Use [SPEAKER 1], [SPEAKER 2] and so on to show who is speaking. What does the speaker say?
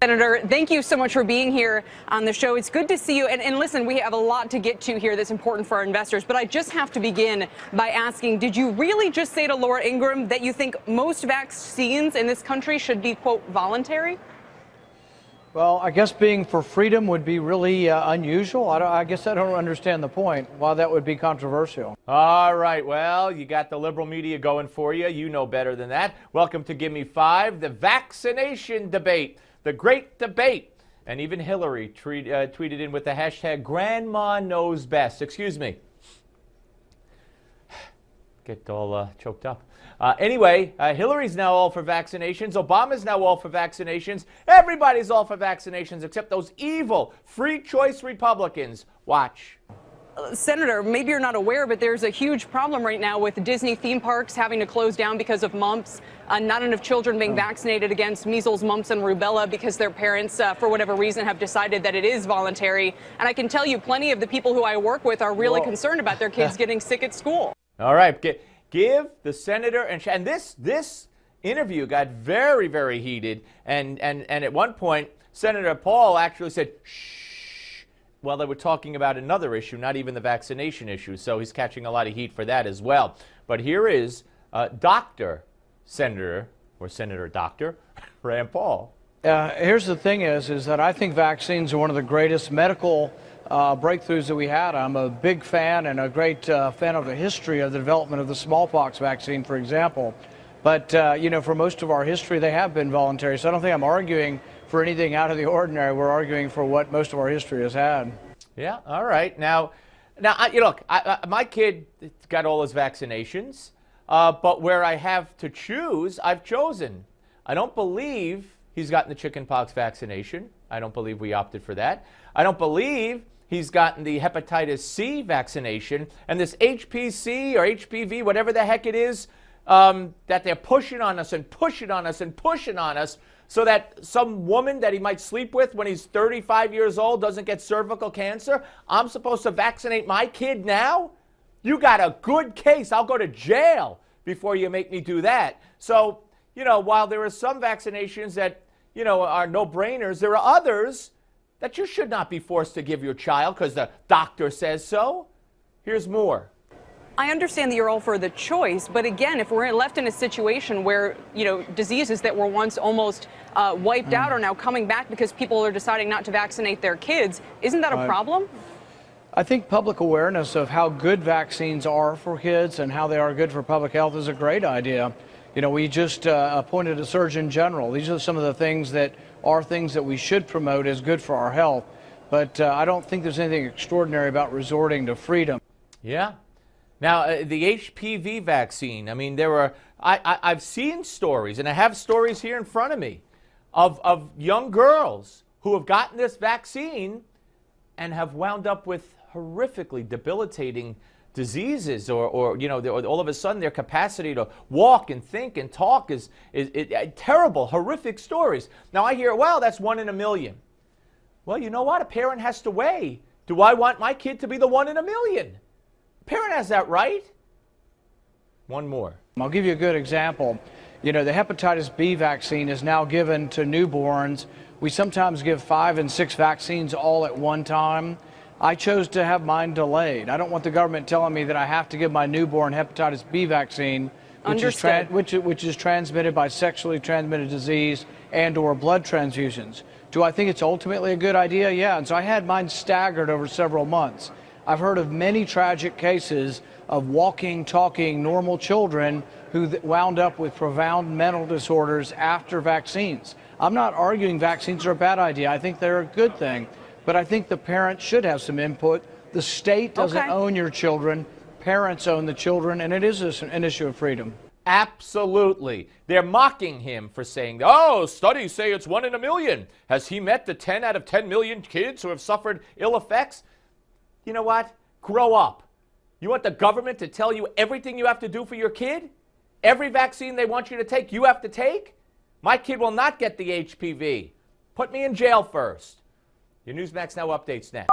[SPEAKER 1] Senator, thank you so much for being here on the show. It's good to see you. And listen, we have a lot to get to here that's important for our investors. But I just have to begin by asking, did you really just say to Laura Ingraham that you think most vaccines in this country should be, quote, voluntary?
[SPEAKER 2] Well, I guess being for freedom would be really unusual. I guess I don't understand the point, why that would be controversial.
[SPEAKER 3] All right, well, you got the liberal media going for you. You know better than that. Welcome to Give Me Five, the vaccination debate, the great debate. And even Hillary tweeted in with the hashtag Grandma Knows Best. Excuse me. Get all choked up. Anyway, Hillary's now all for vaccinations. Obama's now all for vaccinations. Everybody's all for vaccinations except those evil free choice Republicans. Watch.
[SPEAKER 1] Senator, maybe you're not aware, but there's a huge problem right now with Disney theme parks having to close down because of mumps. Not enough children being vaccinated against measles, mumps, and rubella because their parents, for whatever reason, have decided that it is voluntary. And I can tell you plenty of the people who I work with are really concerned about their kids getting sick at school.
[SPEAKER 3] All right. Give the senator and this interview got very, very heated. And at one point, Senator Paul actually said, shh, while they were talking about another issue, not even the vaccination issue. So he's catching a lot of heat for that as well. But here is Senator Dr. Rand Paul.
[SPEAKER 2] Here's the thing is that I think vaccines are one of the greatest medical breakthroughs that we had. I'm a big fan and a great fan of the history of the development of the smallpox vaccine, for example. But, you know, for most of our history, they have been voluntary. So I don't think I'm arguing for anything out of the ordinary. We're arguing for what most of our history has had.
[SPEAKER 3] Yeah, all right. Now, look, my kid got all his vaccinations, but where I have to choose, I've chosen. I don't believe he's gotten the chickenpox vaccination. I don't believe we opted for that. I don't believe he's gotten the hepatitis C vaccination, and this HPC or HPV, whatever the heck it is, that they're pushing on us and pushing on us and pushing on us so that some woman that he might sleep with when he's 35 years old doesn't get cervical cancer. I'm supposed to vaccinate my kid now? You got a good case. I'll go to jail before you make me do that. So, you know, while there are some vaccinations that, you know, are no-brainers, there are others that you should not be forced to give your child because the doctor says so. Here's more.
[SPEAKER 1] I understand that you're all for the choice, but again, if we're left in a situation where, you know, diseases that were once almost wiped out are now coming back because people are deciding not to vaccinate their kids, isn't that a problem?
[SPEAKER 2] I think public awareness of how good vaccines are for kids and how they are good for public health is a great idea. You know, we just appointed a Surgeon General. These are some of the things that we should promote as good for our health. But I don't think there's anything extraordinary about resorting to freedom.
[SPEAKER 3] Yeah. Now, the HPV vaccine, I mean, I've seen stories, and I have stories here in front of me, of young girls who have gotten this vaccine and have wound up with horrifically debilitating diseases or you know, all of a sudden their capacity to walk and think and talk is terrible, horrific stories. Now I hear, well, that's 1 in a million. Well, you know what? A parent has to weigh. Do I want my kid to be the 1 in a million? A parent has that right. One more.
[SPEAKER 2] I'll give you a good example. You know, the hepatitis B vaccine is now given to newborns. We sometimes give 5 and 6 vaccines all at one time. I chose to have mine delayed. I don't want the government telling me that I have to give my newborn hepatitis B vaccine, which is transmitted by sexually transmitted disease and or blood transfusions. Do I think it's ultimately a good idea? Yeah, and so I had mine staggered over several months. I've heard of many tragic cases of walking, talking, normal children who wound up with profound mental disorders after vaccines. I'm not arguing vaccines are a bad idea. I think they're a good thing. But I think the parents should have some input. The state doesn't own your children. Parents own the children, and it is an issue of freedom.
[SPEAKER 3] Absolutely. They're mocking him for saying, oh, studies say it's 1 in a million. Has he met the 10 out of 10 million kids who have suffered ill effects? You know what? Grow up. You want the government to tell you everything you have to do for your kid? Every vaccine they want you to take, you have to take? My kid will not get the HPV. Put me in jail first. Your Newsmax Now updates next.